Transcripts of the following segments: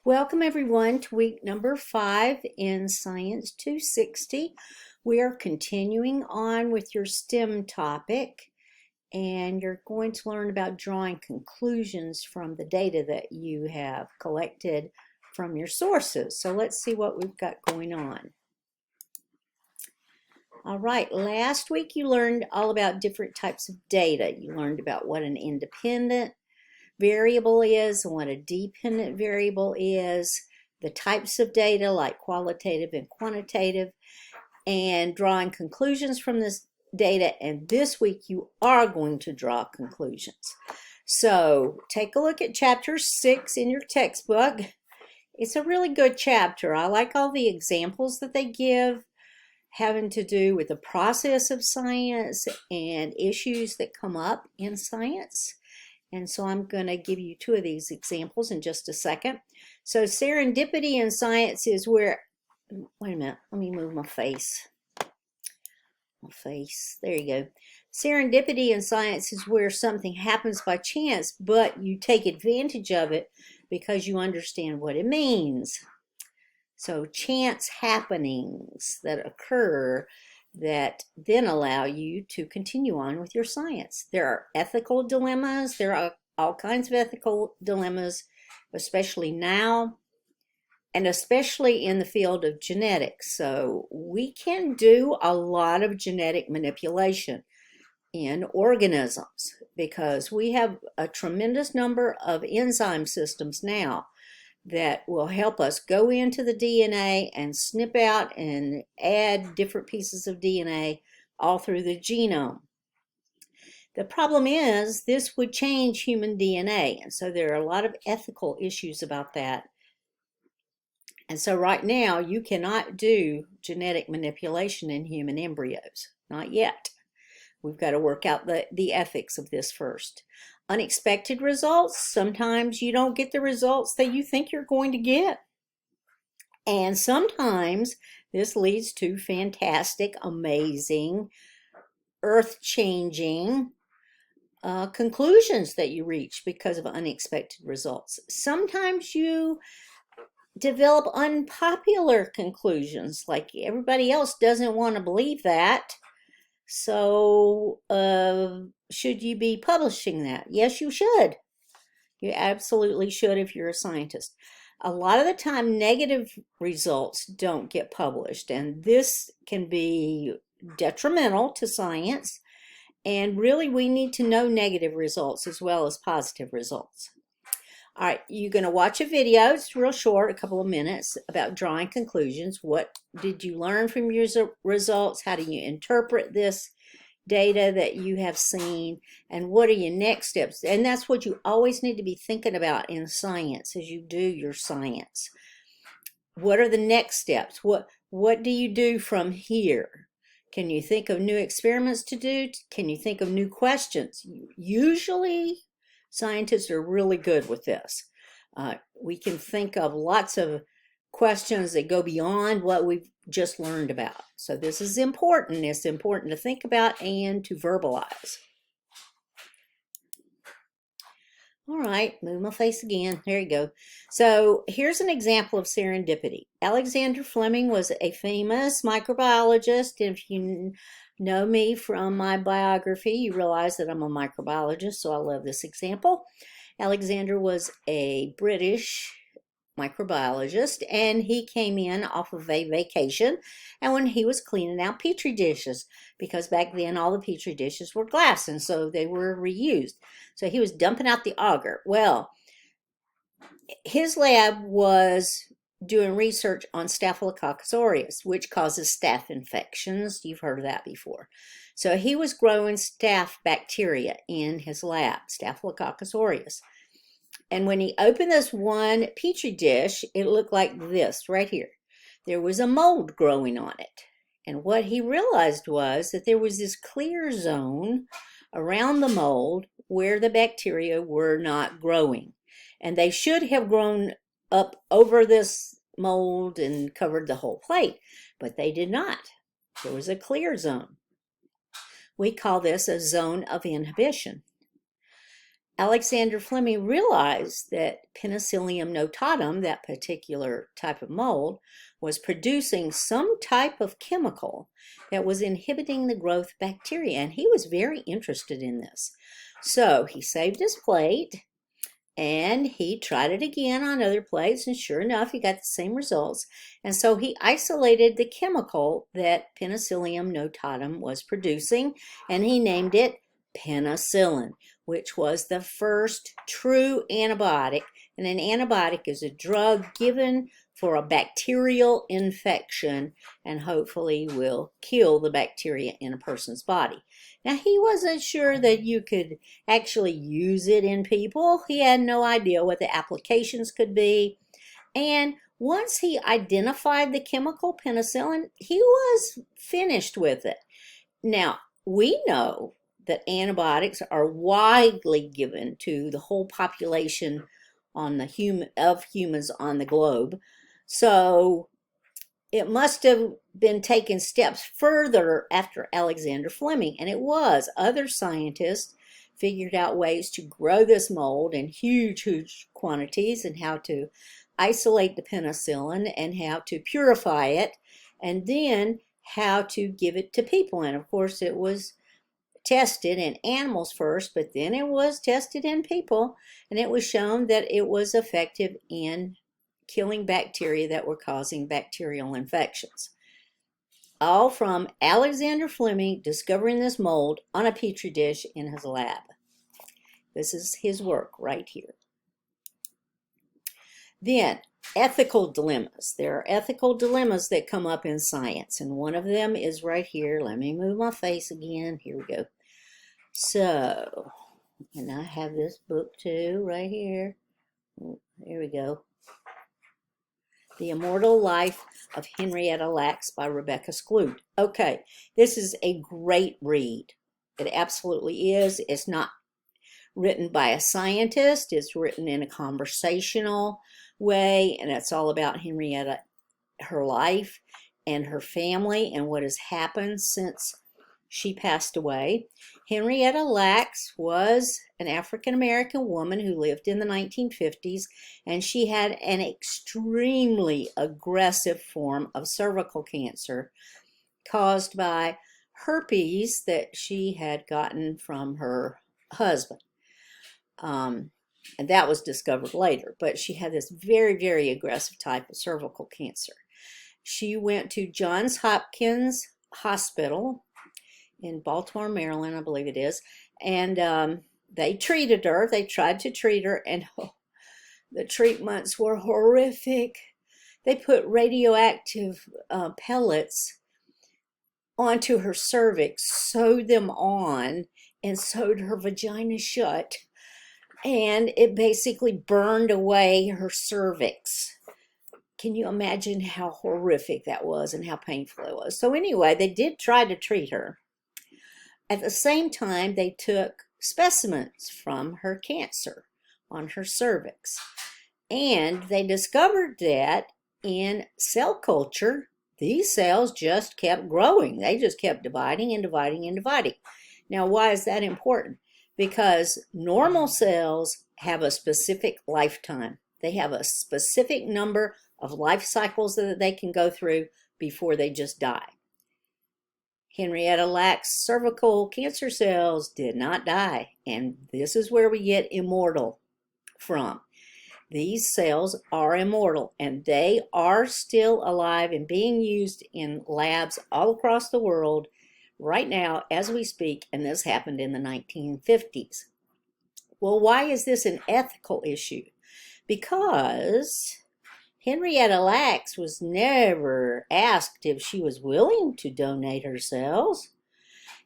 Welcome everyone to week number 5 in Science 260. We are continuing on with your STEM topic, and you're going to learn about drawing conclusions from the data that you have collected from your sources. So let's see what we've got going on. All right, last week you learned all about different types of data. You learned about what an independent variable is and what a dependent variable is, the types of data like qualitative and quantitative, and drawing conclusions from this data. And this week you are going to draw conclusions. So take a look at chapter 6 in your textbook. It's a really good chapter. I like all the examples that they give having to do with the process of science and issues that come up in science. And so I'm going to give you 2 of these examples in just a second. So serendipity in science is where, wait a minute, let me move my face. There you go. Serendipity in science is where something happens by chance, but you take advantage of it because you understand what it means. So chance happenings that occur that then allow you to continue on with your science. There are ethical dilemmas. There are all kinds of ethical dilemmas, especially now, and especially in the field of genetics. So we can do a lot of genetic manipulation in organisms because we have a tremendous number of enzyme systems now that will help us go into the DNA and snip out and add different pieces of DNA all through the genome. The problem is this would change human DNA, and so there are a lot of ethical issues about that. And so right now you cannot do genetic manipulation in human embryos, not yet. We've got to work out the ethics of this first. Unexpected results, sometimes you don't get the results that you think you're going to get. And sometimes this leads to fantastic, amazing, earth-changing conclusions that you reach because of unexpected results. Sometimes you develop unpopular conclusions, like everybody else doesn't want to believe that. So should you be publishing that? Yes, you should. You absolutely should if you're a scientist. A lot of the time, negative results don't get published, and this can be detrimental to science. And really, we need to know negative results as well as positive results. All right, you're going to watch a video. It's real short, a couple of minutes, about drawing conclusions. What did you learn from your results? How do you interpret this data that you have seen? And what are your next steps? And that's what you always need to be thinking about in science as you do your science. What are the next steps? What do you do from here? Can you think of new experiments to do? Can you think of new questions? Usually, scientists are really good with this. We can think of lots of questions that go beyond what we've just learned about. So this is important. It's important to think about and to verbalize. All right, move my face again. There you go. So here's an example of serendipity. Alexander Fleming was a famous microbiologist. If you know me from my biography, you realize that I'm a microbiologist, so I love this example. Alexander was a British microbiologist, and he came in off of a vacation, and when he was cleaning out petri dishes, because back then all the petri dishes were glass, and so they were reused. So he was dumping out the agar. Well, his lab was doing research on Staphylococcus aureus, which causes staph infections. You've heard of that before. So he was growing staph bacteria in his lab, Staphylococcus aureus. And when he opened this one petri dish, it looked like this right here. There was a mold growing on it. And what he realized was that there was this clear zone around the mold where the bacteria were not growing. And they should have grown up over this mold and covered the whole plate, but they did not. There was a clear zone. We call this a zone of inhibition. Alexander Fleming realized that Penicillium notatum, that particular type of mold, was producing some type of chemical that was inhibiting the growth of bacteria, and he was very interested in this. So he saved his plate, and he tried it again on other plates, and sure enough, he got the same results. And so he isolated the chemical that Penicillium notatum was producing, and he named it penicillin, which was the first true antibiotic. And an antibiotic is a drug given for a bacterial infection and hopefully will kill the bacteria in a person's body. Now, he wasn't sure that you could actually use it in people. He had no idea what the applications could be. And once he identified the chemical penicillin, he was finished with it. Now, we know that antibiotics are widely given to the whole population on the of humans on the globe. So it must have been taken steps further after Alexander Fleming, and it was. Other scientists figured out ways to grow this mold in huge quantities and how to isolate the penicillin and how to purify it, and then how to give it to people. And of course, it was tested in animals first, but then it was tested in people, and it was shown that it was effective in killing bacteria that were causing bacterial infections. All from Alexander Fleming discovering this mold on a petri dish in his lab. This is his work right here. Then, ethical dilemmas. There are ethical dilemmas that come up in science, and one of them is right here. Let me move my face again. Here we go. So, and I have this book too, right here. Here we go. The Immortal Life of Henrietta Lacks by Rebecca Skloot. Okay, this is a great read. It absolutely is. It's not written by a scientist. It's written in a conversational way, and it's all about Henrietta, her life, and her family, and what has happened since she passed away. Henrietta Lacks was an African-American woman who lived in the 1950s, and she had an extremely aggressive form of cervical cancer caused by herpes that she had gotten from her husband. And that was discovered later, but she had this very aggressive type of cervical cancer. She went to Johns Hopkins Hospital in Baltimore, Maryland, I believe it is, and they treated her. They tried to treat her, and the treatments were horrific. They put radioactive pellets onto her cervix, sewed them on, and sewed her vagina shut, and it basically burned away her cervix. Can you imagine how horrific that was and how painful it was? So anyway, they did try to treat her. At the same time, they took specimens from her cancer on her cervix, and they discovered that in cell culture, these cells just kept growing. They just kept dividing and dividing and dividing. Now, why is that important? Because normal cells have a specific lifetime. They have a specific number of life cycles that they can go through before they just die. Henrietta Lacks' cervical cancer cells did not die, and this is where we get immortal from. These cells are immortal, and they are still alive and being used in labs all across the world right now as we speak, and this happened in the 1950s. Well, why is this an ethical issue? Because Henrietta Lacks was never asked if she was willing to donate her cells.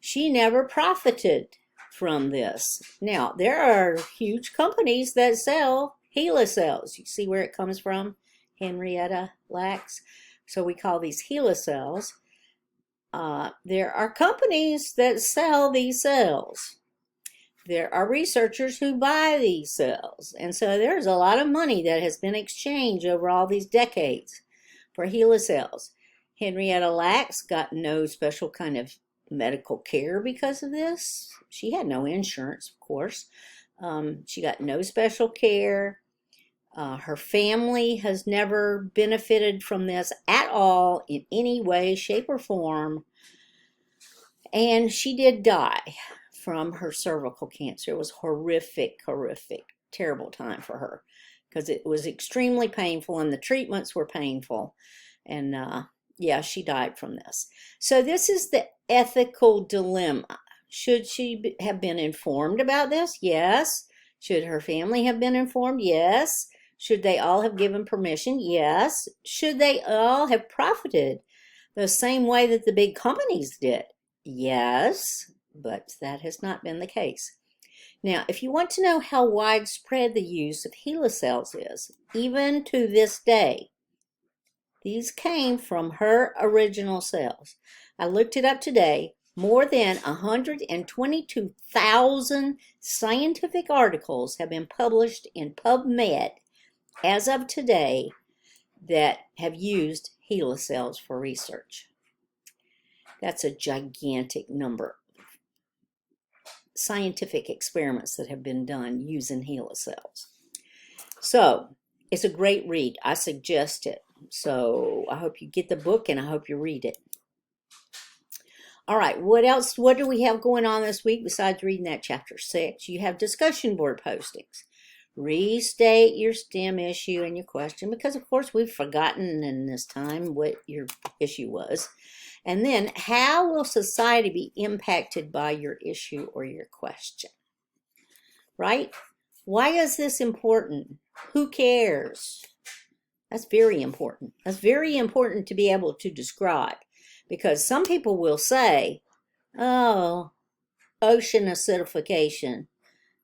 She never profited from this. Now, there are huge companies that sell HeLa cells. You see where it comes from? Henrietta Lacks. So we call these HeLa cells. There are companies that sell these cells. There are researchers who buy these cells. And so there's a lot of money that has been exchanged over all these decades for HeLa cells. Henrietta Lacks got no special kind of medical care because of this. She had no insurance, of course. She got no special care. Her family has never benefited from this at all in any way, shape, or form. And she did die from her cervical cancer. It was horrific, terrible time for her because it was extremely painful and the treatments were painful. And yeah, she died from this. So this is the ethical dilemma. Should she have been informed about this? Yes. Should her family have been informed? Yes. Should they all have given permission? Yes. Should they all have profited the same way that the big companies did? Yes, but that has not been the case. Now, if you want to know how widespread the use of HeLa cells is, even to this day, these came from her original cells. I looked it up today. More than 122,000 scientific articles have been published in PubMed as of today that have used HeLa cells for research. That's a gigantic number of scientific experiments that have been done using HeLa cells. So it's a great read. I suggest it. So I hope you get the book and I hope you read it. All right, what else? What do we have going on this week besides reading that chapter 6? You have discussion board postings. Restate your STEM issue and your question because, of course, we've forgotten in this time what your issue was. And then, how will society be impacted by your issue or your question? Right? Why is this important? Who cares? That's very important. That's very important to be able to describe because some people will say, oh, ocean acidification.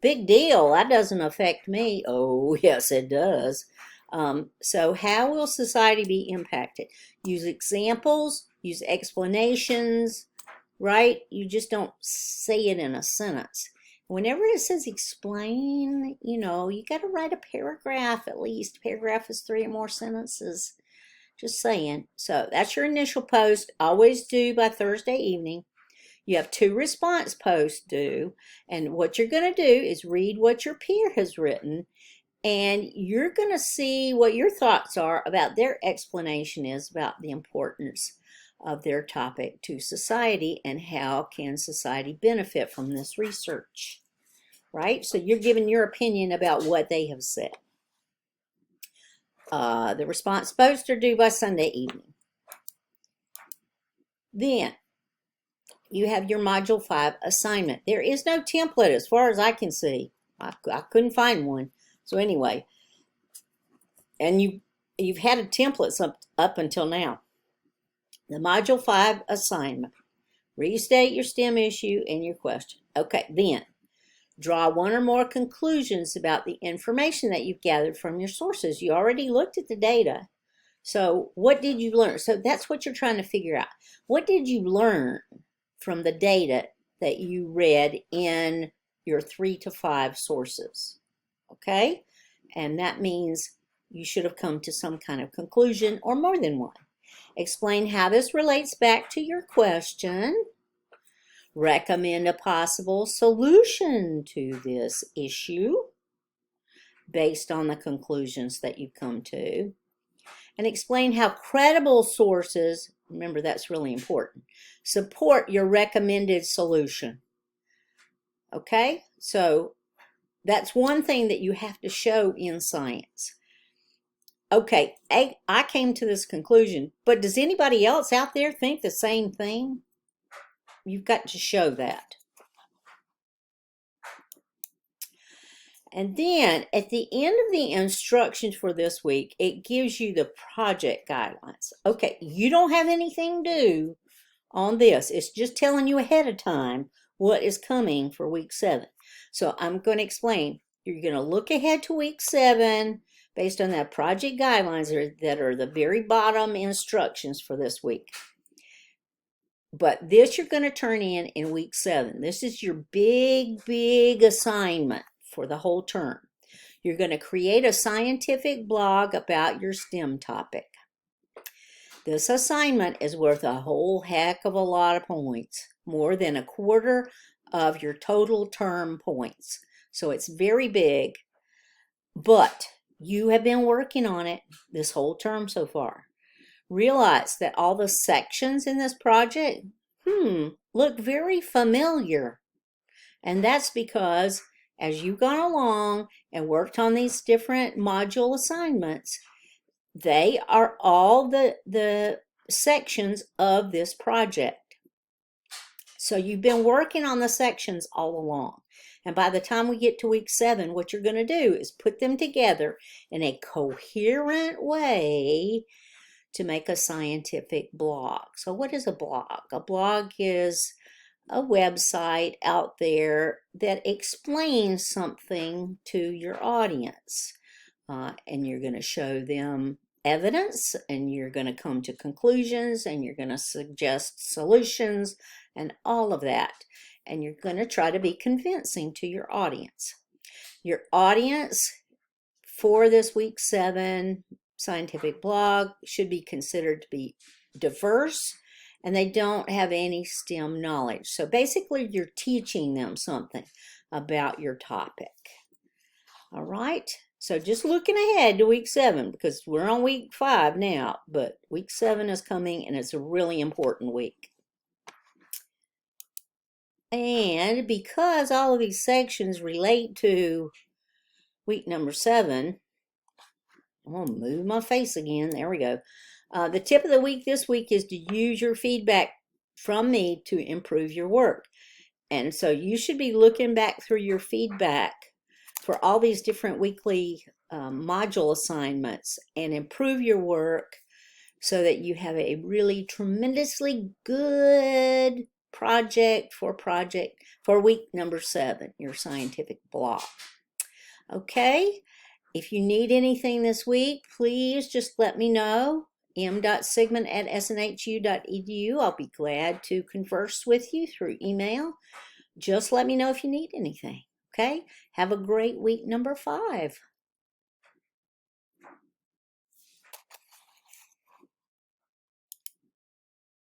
Big deal. That doesn't affect me. Oh, yes, it does. So how will society be impacted? Use examples, use explanations, right? You just don't say it in a sentence. Whenever it says explain, you got to write a paragraph at least. Paragraph is 3 or more sentences. Just saying. So that's your initial post. Always due by Thursday evening. You have 2 response posts due, and what you're going to do is read what your peer has written, and you're going to see what your thoughts are about their explanation is about the importance of their topic to society and how can society benefit from this research, right? So you're giving your opinion about what they have said. The response posts are due by Sunday evening. Then you have your Module 5 assignment. There is no template as far as I can see. I couldn't find one. So anyway, and you've had a template up until now. The Module 5 assignment. Restate your STEM issue and your question. Okay, then draw 1 or more conclusions about the information that you've gathered from your sources. You already looked at the data. So what did you learn? So that's what you're trying to figure out. What did you learn from the data that you read in your 3 to 5 sources? Okay? And that means you should have come to some kind of conclusion or more than one. Explain how this relates back to your question. Recommend a possible solution to this issue based on the conclusions that you come to. And explain how credible sources, remember that's really important, support your recommended solution. Okay? So that's one thing that you have to show in science. Okay, I came to this conclusion, but does anybody else out there think the same thing? You've got to show that. And then at the end of the instructions for this week, it gives you the project guidelines. Okay, you don't have anything due on this. It's just telling you ahead of time what is coming for week 7. So I'm going to explain. You're going to look ahead to week 7 based on that project guidelines that are the very bottom instructions for this week. But this you're going to turn in week 7. This is your big assignment for the whole term. You're going to create a scientific blog about your STEM topic. This assignment is worth a whole heck of a lot of points, more than a quarter of your total term points. So it's very big, but you have been working on it this whole term so far. Realize that all the sections in this project, look very familiar. And that's because as you've gone along and worked on these different module assignments, they are all the sections of this project. So you've been working on the sections all along. And by the time we get to week 7, what you're going to do is put them together in a coherent way to make a scientific blog. So what is a blog? A blog is a website out there that explains something to your audience. And you're going to show them evidence, and you're going to come to conclusions, and you're going to suggest solutions and all of that. And you're going to try to be convincing to your audience. Your audience for this week 7 scientific blog should be considered to be diverse, and they don't have any STEM knowledge. So basically, you're teaching them something about your topic. All right, so just looking ahead to week 7, because we're on week 5 now, but week 7 is coming, and it's a really important week. And because all of these sections relate to week number 7, I'm going to move my face again. There we go. The tip of the week this week is to use your feedback from me to improve your work. And so you should be looking back through your feedback for all these different weekly module assignments and improve your work so that you have a really tremendously good project for week number 7, your scientific blog. Okay, if you need anything this week, please just let me know. m.sigmon@snhu.edu. I'll be glad to converse with you through email. Just let me know if you need anything. Okay, have a great week number 5.